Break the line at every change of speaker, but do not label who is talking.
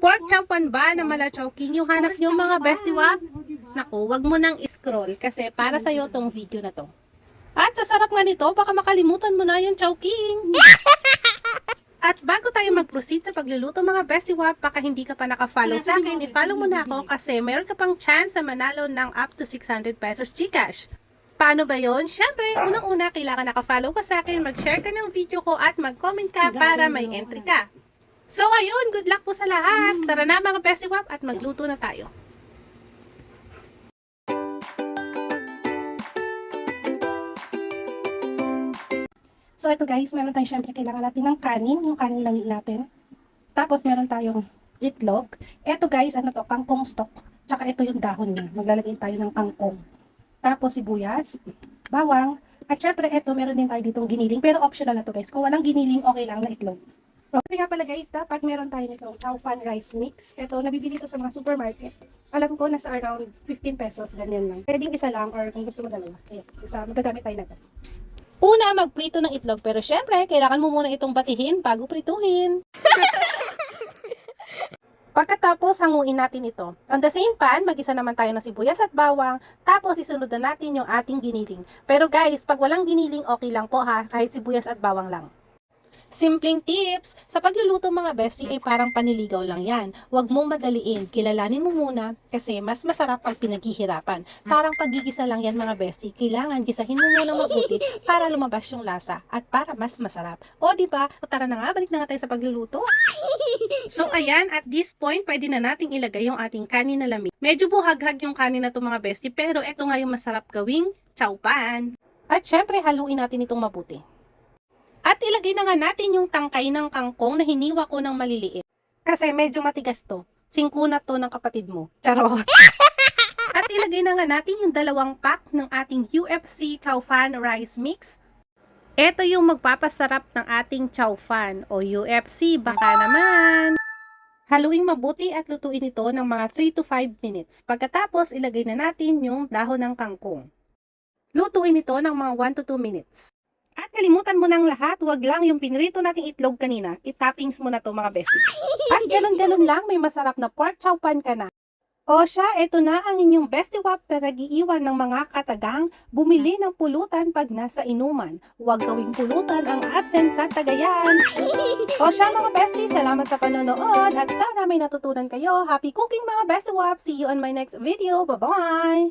pork choppan ba na mala choking yung hanap nyo mga bestie wap? Naku, wag mo nang scroll kasi para sa'yo tong video na to. At sa sarap nga nito, baka makalimutan mo na yung chowking. At bago tayo mag-proceed sa pagluluto mga bestie wap, baka hindi ka pa naka-follow sa akin, i-follow mo na ako kasi meron ka pang chance na manalo ng up to 600 pesos Gcash. Paano ba yon? Siyempre, unang-una, kailangan naka-follow ka sa akin, mag-share ka ng video ko at mag-comment ka para may entry ka. So ayun, good luck po sa lahat. Tara na mga bestie wap at magluto na tayo. So ito guys, meron tayong syempre kailangan natin ng kanin, yung kanin lang natin. Tapos meron tayong itlog. Ito guys, ano to, kangkong stock. Tsaka ito yung dahon niya. Maglalagay tayo ng kangkong. Tapos sibuyas, bawang, at syempre ito meron din tayo ditong giniling. Pero optional na to guys. Kung walang giniling, okay lang na itlog. Okay nga pala guys, dapat meron tayo nitong chow fan rice mix. Ito, nabibili ko sa mga supermarket. Alam ko, nasa around 15 pesos, ganyan lang. Pwedeng isa lang or kung gusto mo dalawa. Ayan, isa, magagamit tayo na to. Una, magprito ng itlog. Pero syempre, kailangan mo muna itong batihin bago prituhin. Pagkatapos, hanguin natin ito. On the same pan, mag-isa naman tayo ng sibuyas at bawang. Tapos, isunod na natin yung ating giniling. Pero guys, pag walang giniling, okay lang po ha. Kahit sibuyas at bawang lang. Simpleng tips, sa pagluluto mga bestie ay parang paniligaw lang yan. Huwag mong madaliin, kilalanin mo muna kasi mas masarap pag pinaghihirapan. Parang paggigisa lang yan mga bestie, kailangan gisahin mo muna mabuti para lumabas yung lasa at para mas masarap. O diba? O tara na nga, balik na nga tayo sa pagluluto. So ayan, at this point, pwede na nating ilagay yung ating kanin na lamig. Medyo buhaghag yung kanin na to mga bestie, pero ito nga yung masarap gawing chow pan. At syempre, haluin natin itong mabuti. At ilagay na nga natin yung tangkay ng kangkong na hiniwa ko ng maliliit. Kasi medyo matigas to. Singkunat to ng kapatid mo. Charot. At ilagay na nga natin yung 2 pack ng ating UFC chow fan rice mix. Ito yung magpapasarap ng ating chow fan o UFC. Baka naman. Haluing mabuti at lutuin ito ng mga 3 to 5 minutes. Pagkatapos, ilagay na natin yung dahon ng kangkong. Lutuin ito ng mga 1 to 2 minutes. At kalimutan mo ng lahat, wag lang yung pinrito nating itlog kanina, itoppings mo na to mga bestie. At ganun-ganun lang, may masarap na pork chow pan ka na. O siya, ito na ang inyong bestie wap na nag-iiwan ng mga katagang bumili ng pulutan pag nasa inuman. Huwag gawing pulutan ang absent sa Tagayan. O siya mga bestie, salamat sa panonood at sana may natutunan kayo. Happy cooking mga bestie wap! See you on my next video. Bye-bye!